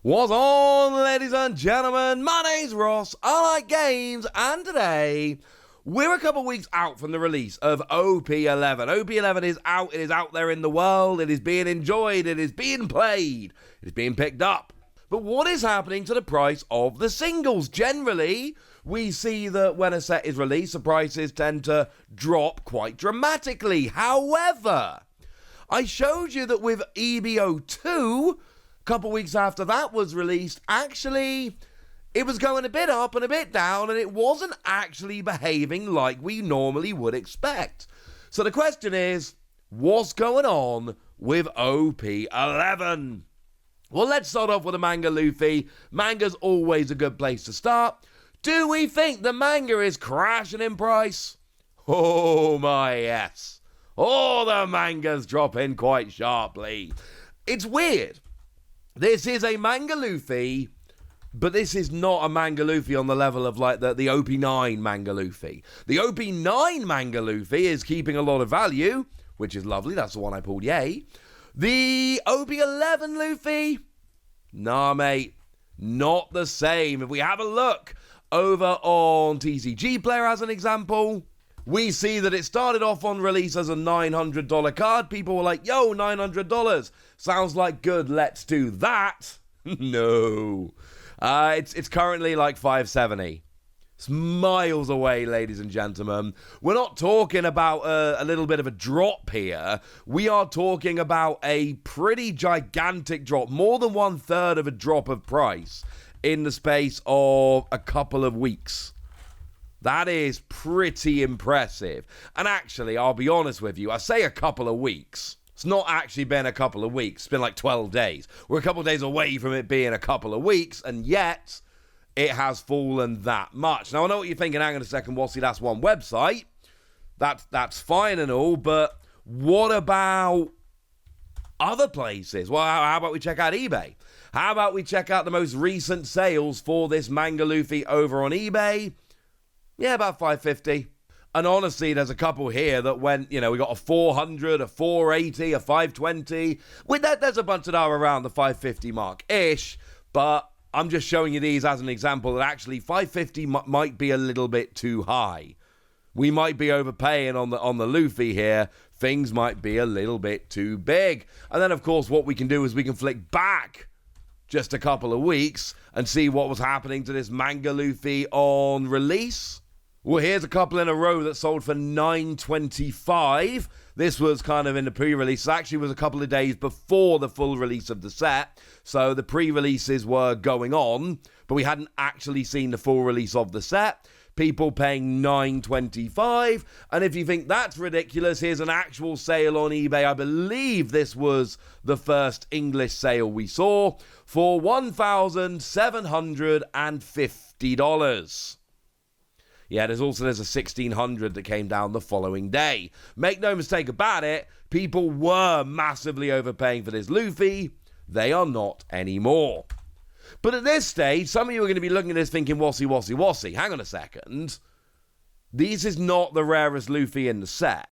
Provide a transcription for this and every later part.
What's on, ladies and gentlemen? My name's Ross, I like games, and today we're a couple weeks out from the release of OP-11. OP-11 is out, it is out there in the world, it is being enjoyed, it is being played, it is being picked up. But what is happening to the price of the singles? Generally, we see that when a set is released, the prices tend to drop quite dramatically. However, I showed you that with EBO2, a couple weeks after that was released, actually, it was going a bit up and a bit down, and it wasn't actually behaving like we normally would expect. So the question is, what's going on with OP-11? Well, let's start off with the manga Luffy. Manga's always a good place to start. Do we think the manga is crashing in price? Oh my yes. Oh, the manga's dropping quite sharply. It's weird. This is a manga Luffy, but this is not a manga Luffy on the level of like the OP-9 manga Luffy. The OP-9 manga Luffy is keeping a lot of value, which is lovely. That's the one I pulled, yay. The OP-11 Luffy? Nah, mate, not the same. If we have a look over on TCG Player as an example, we see that it started off on release as a $900 card. People were like, yo, $900. Sounds like good, let's do that. No. It's currently like $570. It's miles away, ladies and gentlemen. We're not talking about a little bit of a drop here. We are talking about a pretty gigantic drop, more than 1/3 of a drop of price in the space of a couple of weeks. That is pretty impressive. And actually, I'll be honest with you, I say a couple of weeks. It's not actually been a couple of weeks. It's been like 12 days. We're a couple of days away from it being a couple of weeks, and yet it has fallen that much. Now, I know what you're thinking, hang on a second, Wassy, that's one website. That's fine and all, but what about other places? Well, how about we check out eBay? How about we check out the most recent sales for this manga Luffy over on eBay? Yeah, about $550. And honestly, there's a couple here that went, we got a $400, a $480, a $520. There's a bunch that are around the $550 mark-ish, but I'm just showing you these as an example that actually $550 might be a little bit too high. We might be overpaying on the Luffy here. Things might be a little bit too big. And then, of course, what we can do is we can flick back just a couple of weeks and see what was happening to this manga Luffy on release. Well, here's a couple in a row that sold for $925. This was kind of in the pre-release. It actually was a couple of days before the full release of the set. So the pre-releases were going on, but we hadn't actually seen the full release of the set. People paying $925. And if you think that's ridiculous, here's an actual sale on eBay. I believe this was the first English sale we saw for $1,750. Yeah, there's a 1,600 that came down the following day. Make no mistake about it, people were massively overpaying for this Luffy. They are not anymore. But at this stage, some of you are going to be looking at this thinking, Wassy, hang on a second. This is not the rarest Luffy in the set.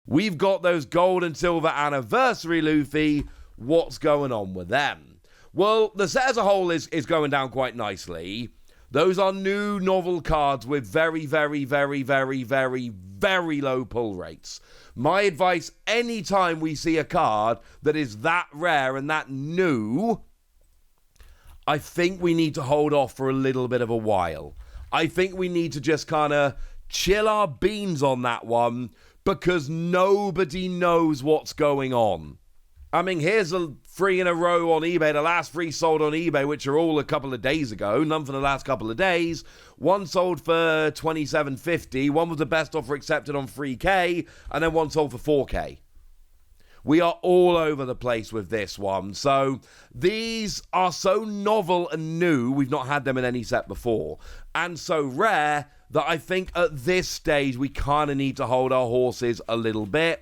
We've got those gold and silver anniversary Luffy. What's going on with them? Well, the set as a whole is going down quite nicely. Those are new novel cards with very, very, very, very, very, very low pull rates. My advice, anytime we see a card that is that rare and that new, I think we need to hold off for a little bit of a while. I think we need to just kind of chill our beans on that one because nobody knows what's going on. I mean, here's a 3 in a row on eBay. The last 3 sold on eBay, which are all a couple of days ago. None for the last couple of days. One sold for $27.50. One was the best offer accepted on 3K. And then one sold for 4K. We are all over the place with this one. So these are so novel and new. We've not had them in any set before. And so rare that I think at this stage we kind of need to hold our horses a little bit.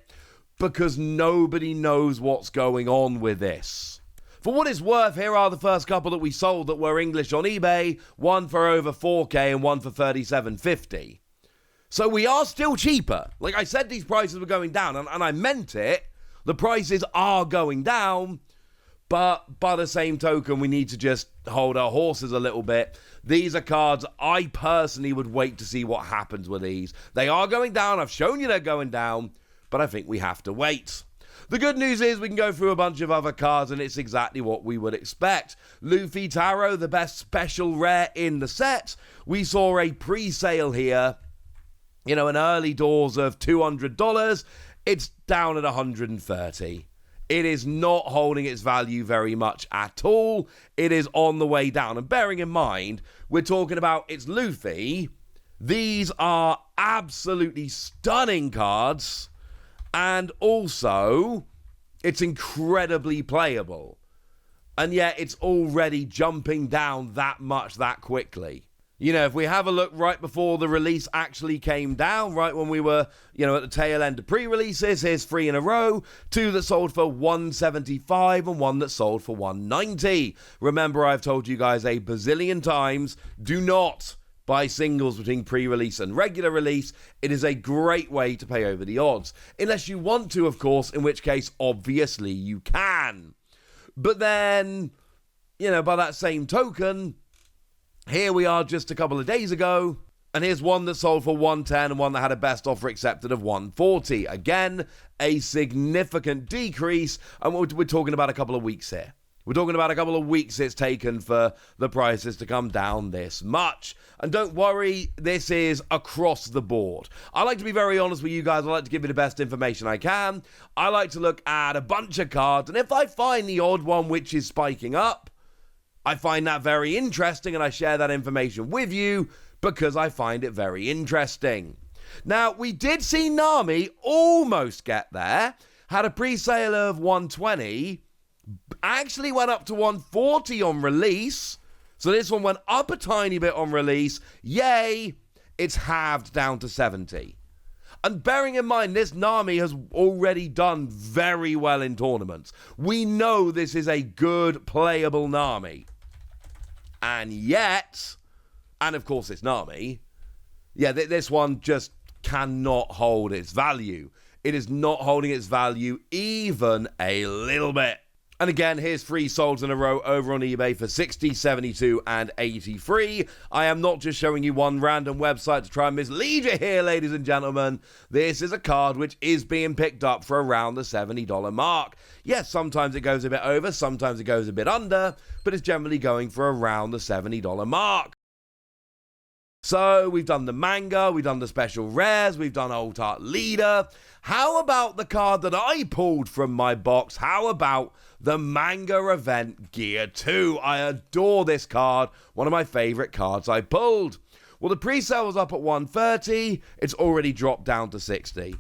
Because nobody knows what's going on with this. For what it's worth, here are the first couple that we sold that were English on eBay. One for over 4K and one for $37.50. So we are still cheaper. Like I said, these prices were going down, and I meant it. The prices are going down, But by the same token, we need to just hold our horses a little bit. These are cards I personally would wait to see what happens with these. They are going down. I've shown you they're going down, but I think we have to wait. The good news is we can go through a bunch of other cards, and it's exactly what we would expect. Luffy Taro, the best special rare in the set. We saw a pre-sale here, an early doors of $200. It's down at $130. It is not holding its value very much at all. It is on the way down. And bearing in mind, we're talking about it's Luffy. These are absolutely stunning cards. And also, it's incredibly playable. And yet, it's already jumping down that much that quickly. If we have a look right before the release actually came down, right when we were, at the tail end of pre-releases, here's 3 in a row, 2 that sold for $175 and 1 that sold for $190. Remember, I've told you guys a bazillion times, do not buy singles between pre-release and regular release. It is a great way to pay over the odds. Unless you want to, of course, in which case, obviously, you can. But then, by that same token, here we are just a couple of days ago, and here's one that sold for $110 and one that had a best offer accepted of $140. Again, a significant decrease, and we're talking about a couple of weeks here. We're talking about a couple of weeks it's taken for the prices to come down this much. And don't worry, this is across the board. I like to be very honest with you guys. I like to give you the best information I can. I like to look at a bunch of cards, and if I find the odd one which is spiking up, I find that very interesting, and I share that information with you because I find it very interesting. Now, we did see Nami almost get there. Had a pre-sale of $120. Actually went up to $140 on release. So this one went up a tiny bit on release. Yay! It's halved down to $70. And bearing in mind, this Nami has already done very well in tournaments. We know this is a good, playable Nami. And yet, and of course it's Nami, this one just cannot hold its value. It is not holding its value even a little bit. And again, here's 3 solds in a row over on eBay for $60, $72, and $83. I am not just showing you one random website to try and mislead you here, ladies and gentlemen. This is a card which is being picked up for around the $70 mark. Yes, sometimes it goes a bit over, sometimes it goes a bit under, but it's generally going for around the $70 mark. So, we've done the manga, we've done the special rares, we've done Alt Art Leader. How about the card that I pulled from my box? How about the Manga Event Gear 2? I adore this card, one of my favorite cards I pulled. Well, the pre-sale was up at $130, it's already dropped down to $60.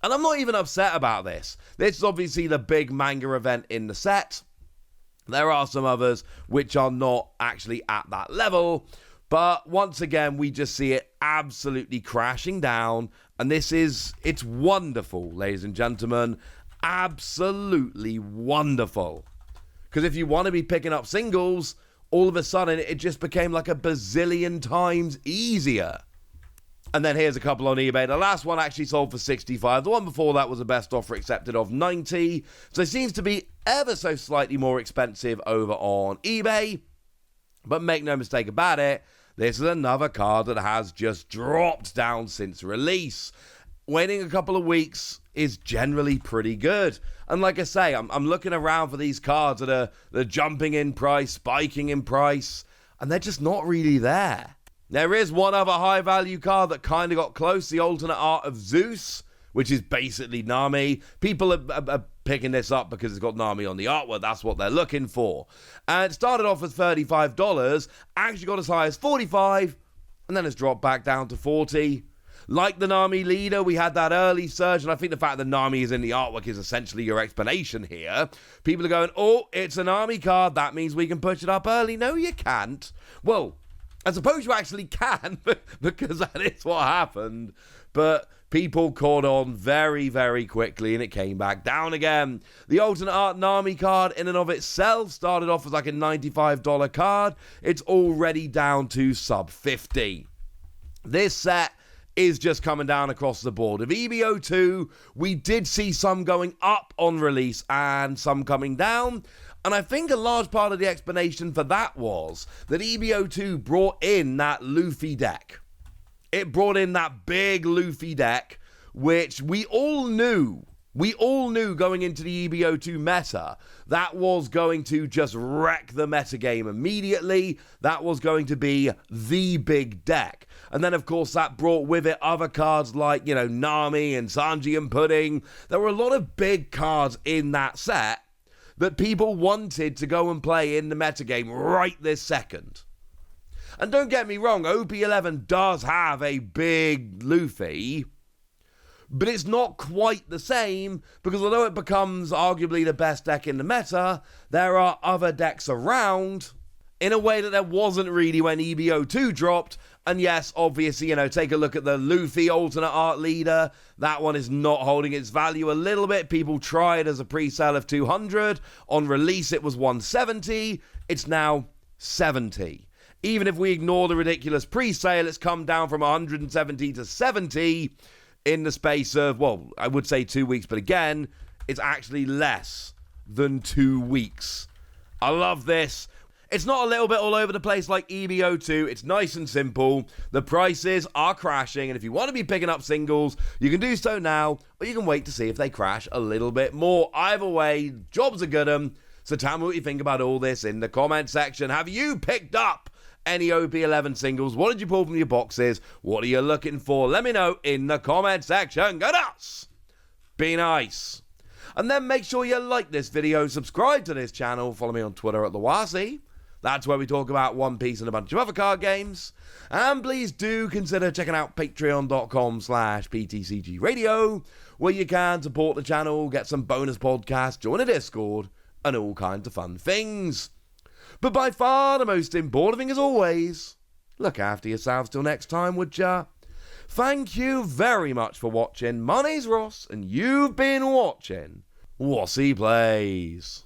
And I'm not even upset about this. This is obviously the big manga event in the set. There are some others which are not actually at that level. But once again, we just see it absolutely crashing down. And it's wonderful, ladies and gentlemen. Absolutely wonderful. Because if you want to be picking up singles, all of a sudden it just became like a bazillion times easier. And then here's a couple on eBay. The last one actually sold for $65. The one before that was a best offer accepted of $90. So it seems to be ever so slightly more expensive over on eBay. But make no mistake about it, this is another card that has just dropped down since release. Waiting a couple of weeks is generally pretty good. And like I say, I'm looking around for these cards that are jumping in price, spiking in price, and they're just not really there. There is one other high-value card that kind of got close, the alternate art of Zeus, which is basically Nami. People are picking this up because it's got Nami on the artwork. That's what they're looking for. And it started off as $35, actually got as high as $45, and then it's dropped back down to $40. Like the Nami leader, we had that early surge, and I think the fact that Nami is in the artwork is essentially your explanation here. People are going, oh, it's a Nami card, that means we can push it up early. No, you can't. Well, I suppose you actually can, because that is what happened. But people caught on very, very quickly, and it came back down again. The alternate art Nami card in and of itself started off as like a $95 card. It's already down to sub 50. This set is just coming down across the board. Of EBO2, we did see some going up on release and some coming down. And I think a large part of the explanation for that was that EBO2 brought in that Luffy deck. It brought in that big Luffy deck, which we all knew going into the EBO2 meta, that was going to just wreck the metagame immediately. That was going to be the big deck. And then, of course, that brought with it other cards like, Nami and Sanji and Pudding. There were a lot of big cards in that set that people wanted to go and play in the metagame right this second. And don't get me wrong, OP-11 does have a big Luffy, but it's not quite the same, because although it becomes arguably the best deck in the meta, there are other decks around in a way that there wasn't really when EBO2 dropped. And yes, obviously, take a look at the Luffy alternate art leader. That one is not holding its value a little bit. People tried as a pre-sale of 200. On release, it was 170. It's now 70. Even if we ignore the ridiculous pre-sale, it's come down from 170 to 70 in the space of, well, I would say 2 weeks, but again, it's actually less than 2 weeks. I love this. It's not a little bit all over the place like EBO2. It's nice and simple. The prices are crashing, and if you want to be picking up singles, you can do so now, or you can wait to see if they crash a little bit more. Either way, jobs are good 'em. So tell me what you think about all this in the comment section. Have you picked up any OP-11 singles? What did you pull from your boxes? What are you looking for? Let me know in the comment section. Go nuts! Be nice. And then make sure you like this video, subscribe to this channel, follow me on Twitter at @TheWasi. That's where we talk about One Piece and a bunch of other card games. And please do consider checking out patreon.com/PTCG Radio, where you can support the channel, get some bonus podcasts, join a Discord, and all kinds of fun things. But by far the most important thing, as always, look after yourselves till next time, would ya? Thank you very much for watching. My name's Ross, and you've been watching Wasi Plays.